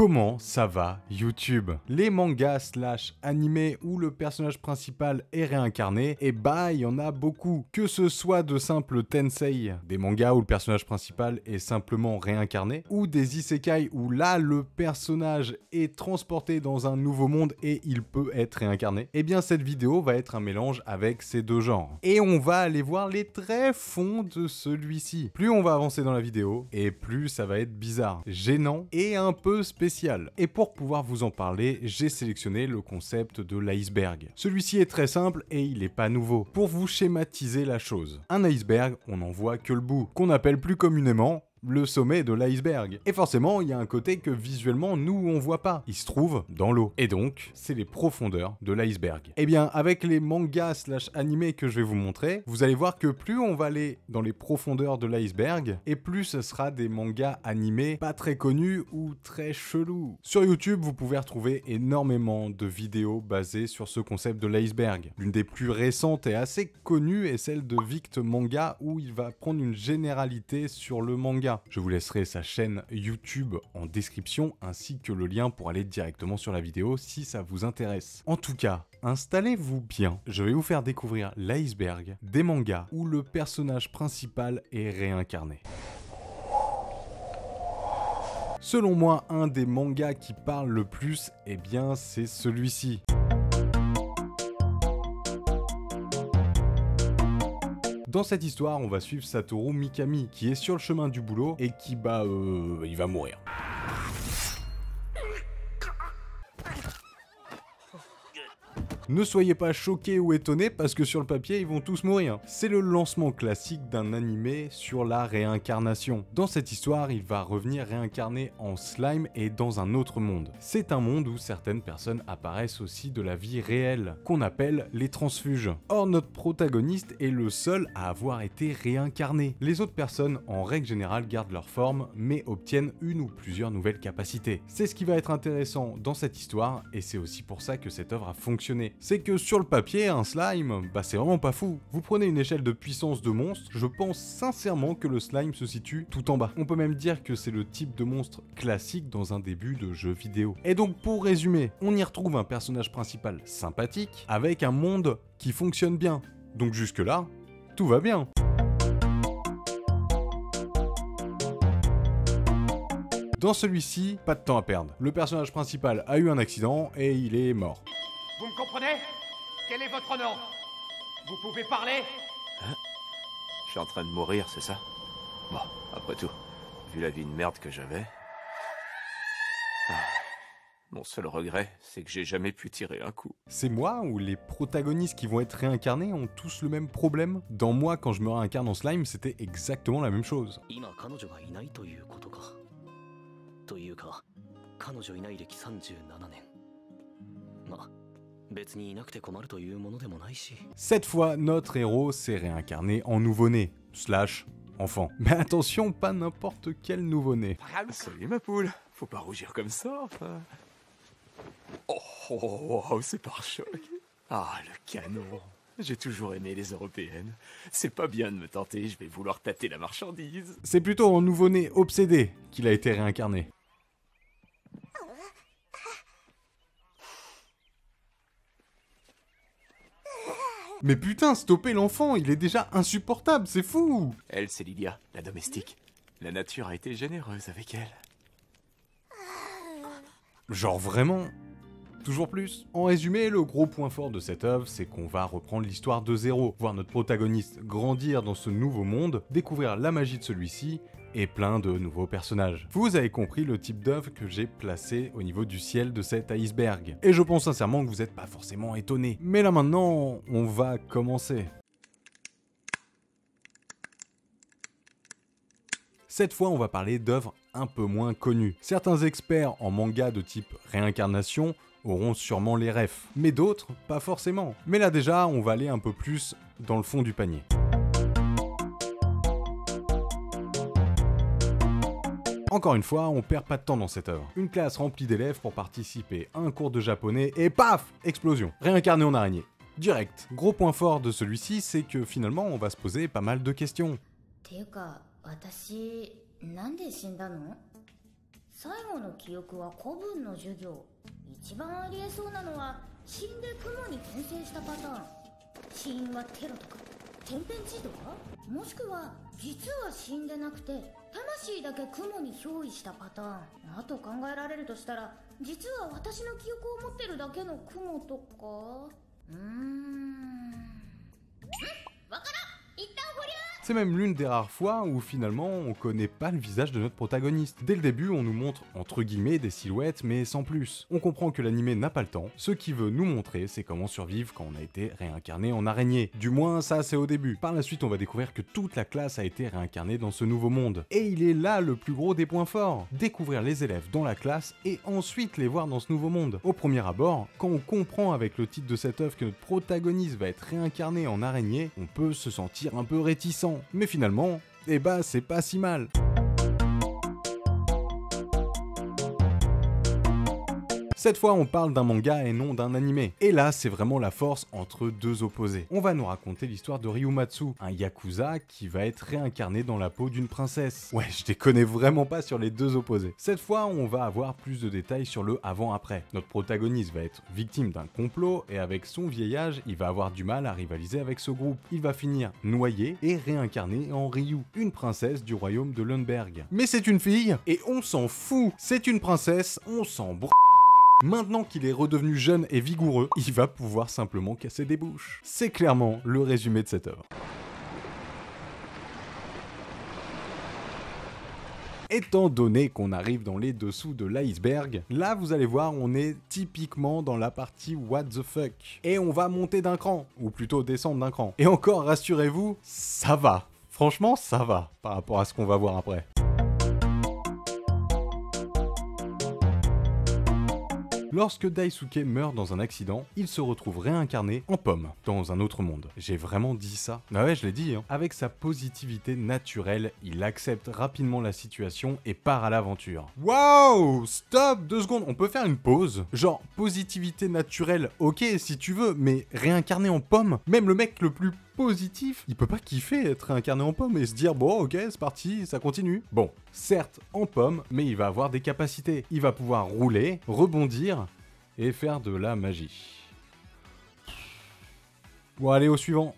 Comment ça va YouTube? Les mangas slash animés où le personnage principal est réincarné, et bah il y en a beaucoup. Que ce soit de simples tensei, des mangas où le personnage principal est simplement réincarné, ou des isekai où là le personnage est transporté dans un nouveau monde et il peut être réincarné, et bien cette vidéo va être un mélange avec ces deux genres. Et on va aller voir les tréfonds de celui-ci. Plus on va avancer dans la vidéo, et plus ça va être bizarre, gênant et un peu spécial. Et pour pouvoir vous en parler, j'ai sélectionné le concept de l'iceberg. Celui-ci est très simple et il n'est pas nouveau. Pour vous schématiser la chose, un iceberg, on n'en voit que le bout, qu'on appelle plus communément le sommet de l'iceberg. Et forcément, il y a un côté que visuellement, nous, on voit pas. Il se trouve dans l'eau. Et donc, c'est les profondeurs de l'iceberg. Et bien, avec les mangas slash animés que je vais vous montrer, vous allez voir que plus on va aller dans les profondeurs de l'iceberg, et plus ce sera des mangas animés pas très connus ou très chelous. Sur YouTube, vous pouvez retrouver énormément de vidéos basées sur ce concept de l'iceberg. L'une des plus récentes et assez connues est celle de Vict Manga, où il va prendre une généralité sur le manga. Je vous laisserai sa chaîne YouTube en description ainsi que le lien pour aller directement sur la vidéo si ça vous intéresse. En tout cas, installez-vous bien. Je vais vous faire découvrir l'iceberg des mangas où le personnage principal est réincarné. Selon moi, un des mangas qui parle le plus, eh bien c'est celui-ci. Dans cette histoire, on va suivre Satoru Mikami, qui est sur le chemin du boulot et qui, il va mourir. Ne soyez pas choqués ou étonnés parce que sur le papier ils vont tous mourir. C'est le lancement classique d'un animé sur la réincarnation. Dans cette histoire, il va revenir réincarné en slime et dans un autre monde. C'est un monde où certaines personnes apparaissent aussi de la vie réelle, qu'on appelle les transfuges. Or notre protagoniste est le seul à avoir été réincarné. Les autres personnes en règle générale gardent leur forme mais obtiennent une ou plusieurs nouvelles capacités. C'est ce qui va être intéressant dans cette histoire et c'est aussi pour ça que cette œuvre a fonctionné. C'est que sur le papier, un slime, c'est vraiment pas fou. Vous prenez une échelle de puissance de monstre, je pense sincèrement que le slime se situe tout en bas. On peut même dire que c'est le type de monstre classique dans un début de jeu vidéo. Et donc pour résumer, on y retrouve un personnage principal sympathique, avec un monde qui fonctionne bien. Donc jusque là, tout va bien. Dans celui-ci, pas de temps à perdre. Le personnage principal a eu un accident et il est mort. Vous me comprenez? Quel est votre nom? Vous pouvez parler? Hein? Je suis en train de mourir, c'est ça? Bon, après tout, vu la vie de merde que j'avais... Mon seul regret, c'est que j'ai jamais pu tirer un coup. C'est moi ou les protagonistes qui vont être réincarnés ont tous le même problème? Dans moi, quand je me réincarne en slime, c'était exactement la même chose. Cette fois, notre héros s'est réincarné en nouveau-né, slash enfant. Mais attention, pas n'importe quel nouveau-né. Salut ma poule, faut pas rougir comme ça, enfin... Oh, c'est pare-choc. Ah, le canon. J'ai toujours aimé les européennes. C'est pas bien de me tenter, je vais vouloir tâter la marchandise. C'est plutôt en nouveau-né obsédé qu'il a été réincarné. Mais putain, stoppez l'enfant, il est déjà insupportable, c'est fou! Elle, c'est Lilia, la domestique. La nature a été généreuse avec elle. Genre vraiment? Toujours plus. En résumé, le gros point fort de cette œuvre, c'est qu'on va reprendre l'histoire de zéro, voir notre protagoniste grandir dans ce nouveau monde, découvrir la magie de celui-ci, et plein de nouveaux personnages. Vous avez compris le type d'œuvre que j'ai placé au niveau du ciel de cet iceberg. Et je pense sincèrement que vous n'êtes pas forcément étonnés. Mais là maintenant, on va commencer. Cette fois, on va parler d'œuvres un peu moins connues. Certains experts en manga de type réincarnation auront sûrement les refs, mais d'autres, pas forcément. Mais là déjà, on va aller un peu plus dans le fond du panier. Encore une fois, on perd pas de temps dans cette œuvre. Une classe remplie d'élèves pour participer à un cours de japonais et paf! Explosion. Réincarné en araignée. Direct. Gros point fort de celui-ci, c'est que finalement, on va se poser pas mal de questions. 最後の記憶は古文の授業。一番ありえそうなのは死んで雲に転生したパターン。死因はテロとか天変地異とか、もしくは実は死んでなくて魂だけ雲に憑依したパターン。あと考えられるとしたら、実は私の記憶を持ってるだけの雲とか。わからん、一旦保留。 C'est même l'une des rares fois où finalement on connaît pas le visage de notre protagoniste. Dès le début, on nous montre entre guillemets des silhouettes, mais sans plus. On comprend que l'anime n'a pas le temps. Ce qu'il veut nous montrer, c'est comment survivre quand on a été réincarné en araignée. Du moins, ça c'est au début. Par la suite, on va découvrir que toute la classe a été réincarnée dans ce nouveau monde. Et il est là le plus gros des points forts. Découvrir les élèves dans la classe et ensuite les voir dans ce nouveau monde. Au premier abord, quand on comprend avec le titre de cette œuvre que notre protagoniste va être réincarné en araignée, on peut se sentir un peu réticent. Mais finalement, eh bah c'est pas si mal. Cette fois, on parle d'un manga et non d'un animé. Et là, c'est vraiment la force entre deux opposés. On va nous raconter l'histoire de Ryumatsu, un yakuza qui va être réincarné dans la peau d'une princesse. Ouais, je les connais vraiment pas sur les deux opposés. Cette fois, on va avoir plus de détails sur le avant-après. Notre protagoniste va être victime d'un complot et avec son vieil âge, il va avoir du mal à rivaliser avec ce groupe. Il va finir noyé et réincarné en Ryu, une princesse du royaume de Lundberg. Mais c'est une fille et on s'en fout. C'est une princesse, on s'en brûle. Maintenant qu'il est redevenu jeune et vigoureux, il va pouvoir simplement casser des bouches. C'est clairement le résumé de cette œuvre. Étant donné qu'on arrive dans les dessous de l'iceberg, là vous allez voir on est typiquement dans la partie what the fuck. Et on va monter d'un cran, ou plutôt descendre d'un cran. Et encore rassurez-vous, ça va. Franchement ça va, par rapport à ce qu'on va voir après. Lorsque Daisuke meurt dans un accident, il se retrouve réincarné en pomme, dans un autre monde. J'ai vraiment dit ça? Ah ouais, je l'ai dit, hein. Avec sa positivité naturelle, il accepte rapidement la situation et part à l'aventure. Waouh! Stop! 2 secondes, on peut faire une pause? Genre, positivité naturelle, ok si tu veux, mais réincarné en pomme? Même le mec le plus positif, il peut pas kiffer être réincarné en pomme et se dire bon ok c'est parti, ça continue. Bon, certes en pomme, mais il va avoir des capacités. Il va pouvoir rouler, rebondir et faire de la magie. Bon allez au suivant.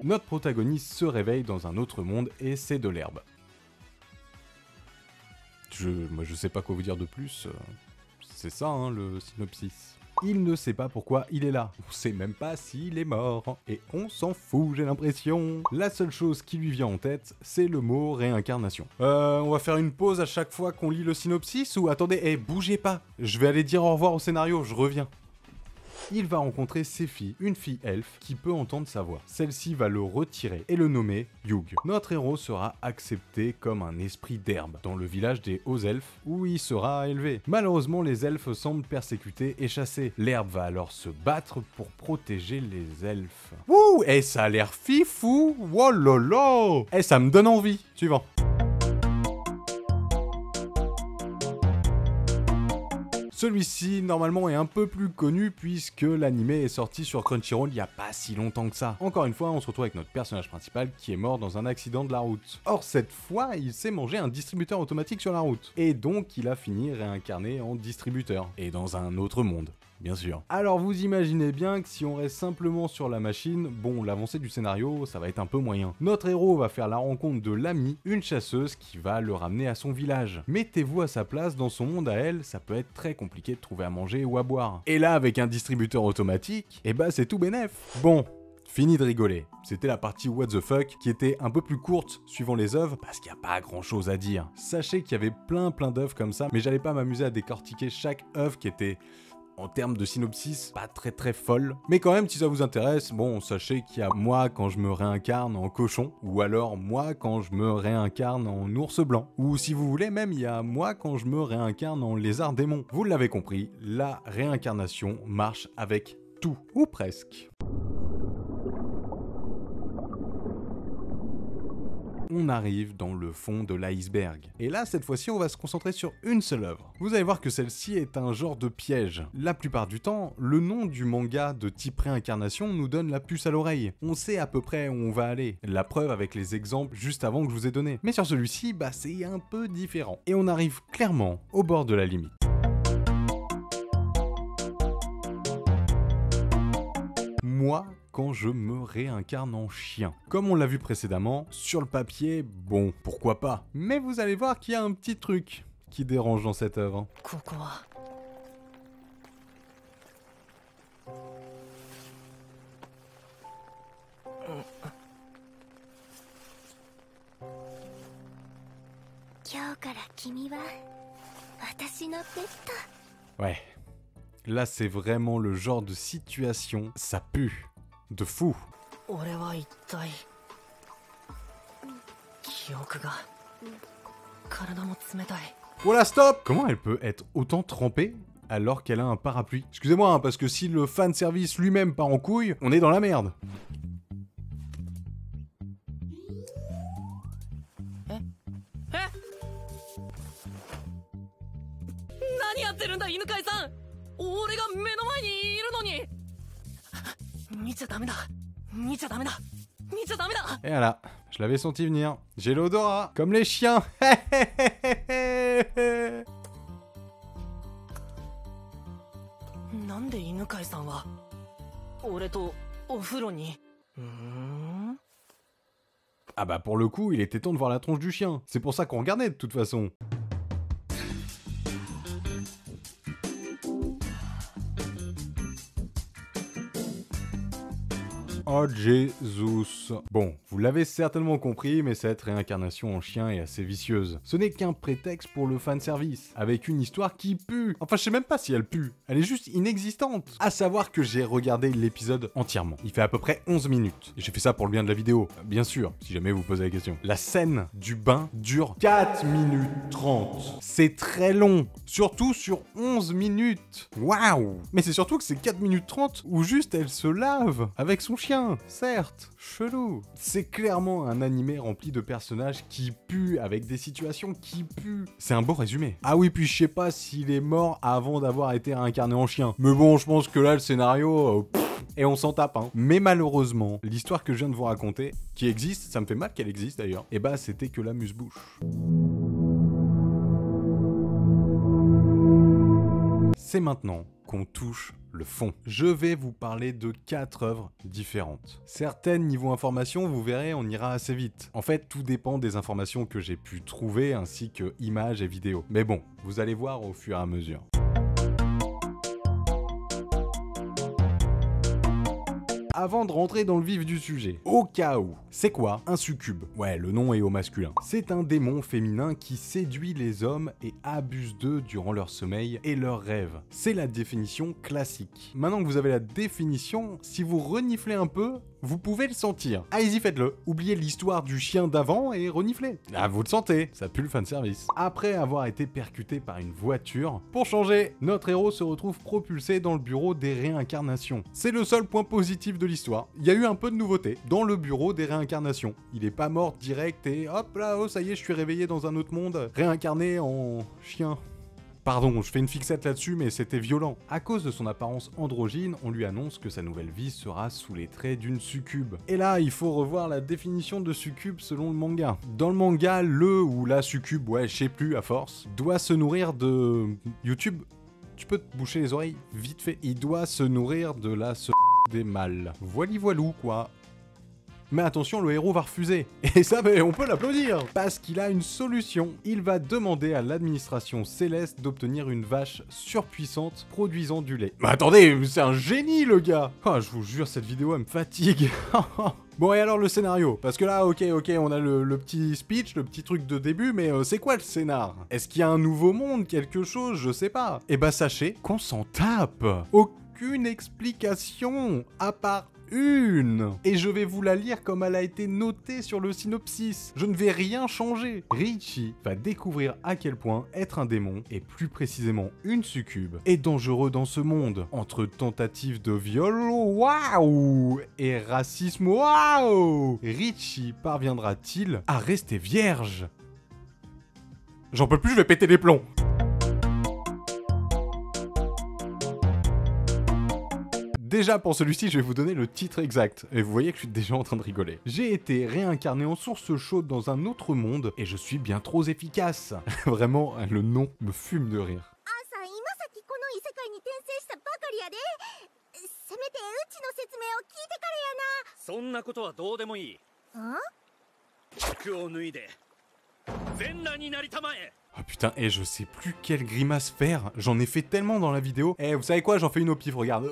Notre protagoniste se réveille dans un autre monde et c'est de l'herbe. Moi je sais pas quoi vous dire de plus, c'est ça hein, le synopsis. Il ne sait pas pourquoi il est là. On sait même pas s'il est mort. Et on s'en fout, j'ai l'impression. La seule chose qui lui vient en tête, c'est le mot réincarnation. On va faire une pause à chaque fois qu'on lit le synopsis ou attendez, bougez pas. Je vais aller dire au revoir au scénario, je reviens. Il va rencontrer Sephi, une fille elfe qui peut entendre sa voix. Celle-ci va le retirer et le nommer Yug. Notre héros sera accepté comme un esprit d'herbe dans le village des hauts elfes où il sera élevé. Malheureusement, les elfes semblent persécutés et chassés. L'herbe va alors se battre pour protéger les elfes. Wouh! Ça a l'air fifou! Oh lolo! Ça me donne envie. Suivant. Celui-ci, normalement, est un peu plus connu puisque l'anime est sorti sur Crunchyroll il y a pas si longtemps que ça. Encore une fois, on se retrouve avec notre personnage principal qui est mort dans un accident de la route. Or, cette fois, il s'est mangé un distributeur automatique sur la route. Et donc, il a fini réincarné en distributeur. Et dans un autre monde. Bien sûr. Alors vous imaginez bien que si on reste simplement sur la machine, bon, l'avancée du scénario, ça va être un peu moyen. Notre héros va faire la rencontre de Lamy, une chasseuse qui va le ramener à son village. Mettez-vous à sa place, dans son monde à elle, ça peut être très compliqué de trouver à manger ou à boire. Et là, avec un distributeur automatique, c'est tout bénef. Bon. Fini de rigoler. C'était la partie what the fuck qui était un peu plus courte suivant les œuvres parce qu'il n'y a pas grand chose à dire. Sachez qu'il y avait plein d'œuvres comme ça, mais j'allais pas m'amuser à décortiquer chaque œuvre qui était en termes de synopsis, pas très folle. Mais quand même, si ça vous intéresse, bon, sachez qu'il y a moi quand je me réincarne en cochon, ou alors moi quand je me réincarne en ours blanc. Ou si vous voulez même, il y a moi quand je me réincarne en lézard démon. Vous l'avez compris, la réincarnation marche avec tout, ou presque. on arrive dans le fond de l'iceberg. Et là, cette fois-ci, on va se concentrer sur une seule œuvre. Vous allez voir que celle-ci est un genre de piège. La plupart du temps, le nom du manga de type réincarnation nous donne la puce à l'oreille. On sait à peu près où on va aller. La preuve avec les exemples juste avant que je vous ai donné. Mais sur celui-ci, bah c'est un peu différent. Et on arrive clairement au bord de la limite. Moi, quand je me réincarne en chien. Comme on l'a vu précédemment, sur le papier, bon, pourquoi pas. Mais vous allez voir qu'il y a un petit truc qui dérange dans cette œuvre. Ouais, là c'est vraiment le genre de situation, ça pue. De fou. Voilà, stop! Comment elle peut être autant trempée alors qu'elle a un parapluie? Excusez-moi, hein, parce que si le fanservice lui-même part en couille, on est dans la merde. Et voilà, je l'avais senti venir. J'ai l'odorat, comme les chiens. Ah bah pour le coup, il était temps de voir la tronche du chien. C'est pour ça qu'on regardait de toute façon. Oh Jesus. Bon, vous l'avez certainement compris, mais cette réincarnation en chien est assez vicieuse. Ce n'est qu'un prétexte pour le fanservice, avec une histoire qui pue. Enfin, je sais même pas si elle pue, elle est juste inexistante. À savoir que j'ai regardé l'épisode entièrement. Il fait à peu près 11 minutes. Et j'ai fait ça pour le bien de la vidéo, bien sûr, si jamais vous posez la question. La scène du bain dure 4 minutes 30. C'est très long, surtout sur 11 minutes. Waouh! Mais c'est surtout que c'est 4 minutes 30 où juste elle se lave avec son chien. Certes, chelou. C'est clairement un animé rempli de personnages qui puent, avec des situations qui puent. C'est un beau résumé. Ah oui, puis je sais pas s'il est mort avant d'avoir été réincarné en chien. Mais bon, je pense que là, le scénario... et on s'en tape, hein. Mais malheureusement, l'histoire que je viens de vous raconter, qui existe, ça me fait mal qu'elle existe d'ailleurs, et bah c'était que l'amuse-bouche. C'est maintenant qu'on touche le fond. Je vais vous parler de 4 œuvres différentes. Certaines, niveau information, vous verrez, on ira assez vite. En fait, tout dépend des informations que j'ai pu trouver, ainsi que images et vidéos. Mais bon, vous allez voir au fur et à mesure. Avant de rentrer dans le vif du sujet, au cas où, c'est quoi un succube? Ouais, le nom est au masculin. C'est un démon féminin qui séduit les hommes et abuse d'eux durant leur sommeil et leurs rêves. C'est la définition classique. Maintenant que vous avez la définition, si vous reniflez un peu, vous pouvez le sentir. Allez-y, faites-le. Oubliez l'histoire du chien d'avant et reniflez. Ah, vous le sentez, ça pue le fanservice. Après avoir été percuté par une voiture, pour changer, notre héros se retrouve propulsé dans le bureau des réincarnations. C'est le seul point positif de l'histoire. Il y a eu un peu de nouveauté dans le bureau des réincarnations. Il est pas mort direct et hop là, oh ça y est, je suis réveillé dans un autre monde, réincarné en chien. Pardon, je fais une fixette là-dessus, mais c'était violent. À cause de son apparence androgyne, on lui annonce que sa nouvelle vie sera sous les traits d'une succube. Et là, il faut revoir la définition de succube selon le manga. Dans le manga, le ou la succube, ouais, je sais plus à force, doit se nourrir de... YouTube, tu peux te boucher les oreilles vite fait. Il doit se nourrir de la des mâles. Voilou quoi. Mais attention, le héros va refuser. Et ça, on peut l'applaudir. Parce qu'il a une solution. Il va demander à l'administration céleste d'obtenir une vache surpuissante produisant du lait. Mais attendez, c'est un génie le gars. Oh, je vous jure, cette vidéo, elle me fatigue. Bon, et alors le scénario? Parce que là, ok, on a le petit speech, le petit truc de début, mais c'est quoi le scénar? Est-ce qu'il y a un nouveau monde, quelque chose? Je sais pas. Eh bah, sachez qu'on s'en tape. Aucune explication, à part une. Et je vais vous la lire comme elle a été notée sur le synopsis. Je ne vais rien changer. Richie va découvrir à quel point être un démon, et plus précisément une succube, est dangereux dans ce monde. Entre tentatives de viol, waouh, et racisme, waouh, Richie parviendra-t-il à rester vierge? J'en peux plus, je vais péter les plombs. Déjà pour celui-ci, je vais vous donner le titre exact, et vous voyez que je suis déjà en train de rigoler. J'ai été réincarné en source chaude dans un autre monde, et je suis bien trop efficace. Vraiment, le nom me fume de rire. そんなことはどうでもいい。服を脱いで全裸になりたまえ。 Ah putain, et je sais plus quelle grimace faire, j'en ai fait tellement dans la vidéo. Eh, vous savez quoi, j'en fais une au pif, regarde.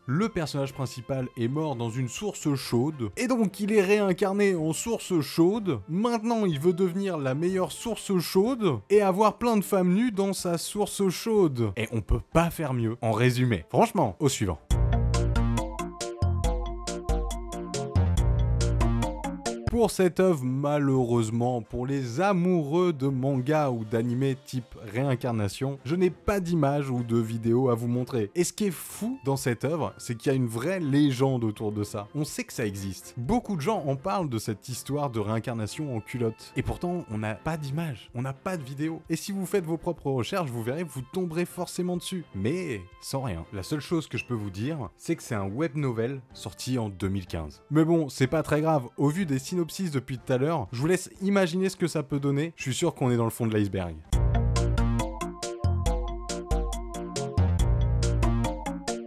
Le personnage principal est mort dans une source chaude, et donc il est réincarné en source chaude. Maintenant, il veut devenir la meilleure source chaude, et avoir plein de femmes nues dans sa source chaude. Et on peut pas faire mieux, en résumé. Franchement, au suivant. Pour cette œuvre, malheureusement, pour les amoureux de manga ou d'anime type réincarnation, je n'ai pas d'image ou de vidéo à vous montrer. Et ce qui est fou dans cette œuvre, c'est qu'il y a une vraie légende autour de ça. On sait que ça existe. Beaucoup de gens en parlent de cette histoire de réincarnation en culotte. Et pourtant, on n'a pas d'image, on n'a pas de vidéo. Et si vous faites vos propres recherches, vous verrez que vous tomberez forcément dessus. Mais sans rien. La seule chose que je peux vous dire, c'est que c'est un web novel sorti en 2015. Mais bon, c'est pas très grave. Au vu des synopsis depuis tout à l'heure, je vous laisse imaginer ce que ça peut donner. Je suis sûr qu'on est dans le fond de l'iceberg.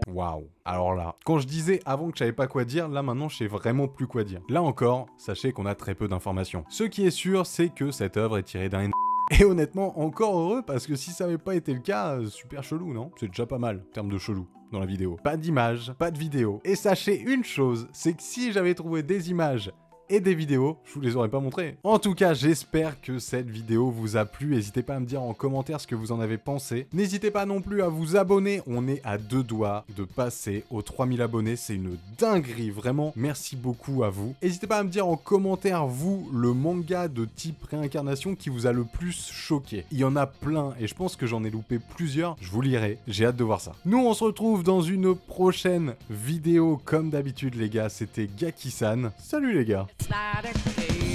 Waouh. Alors là, quand je disais avant que je savais pas quoi dire, là maintenant je sais vraiment plus quoi dire. Là encore, sachez qu'on a très peu d'informations. Ce qui est sûr, c'est que cette œuvre est tirée d'un et honnêtement, encore heureux, parce que si ça avait pas été le cas, super chelou, non? C'est déjà pas mal, en termes de chelou, dans la vidéo. Pas d'image, pas de vidéo. Et sachez une chose, c'est que si j'avais trouvé des images et des vidéos, je vous les aurais pas montrées. En tout cas, j'espère que cette vidéo vous a plu. N'hésitez pas à me dire en commentaire ce que vous en avez pensé. N'hésitez pas non plus à vous abonner. On est à 2 doigts de passer aux 3000 abonnés. C'est une dinguerie, vraiment. Merci beaucoup à vous. N'hésitez pas à me dire en commentaire, vous, le manga de type réincarnation qui vous a le plus choqué. Il y en a plein et je pense que j'en ai loupé plusieurs. Je vous lirai. J'ai hâte de voir ça. Nous, on se retrouve dans une prochaine vidéo. Comme d'habitude, les gars, c'était Gaki-san. Salut les gars. Slider cage.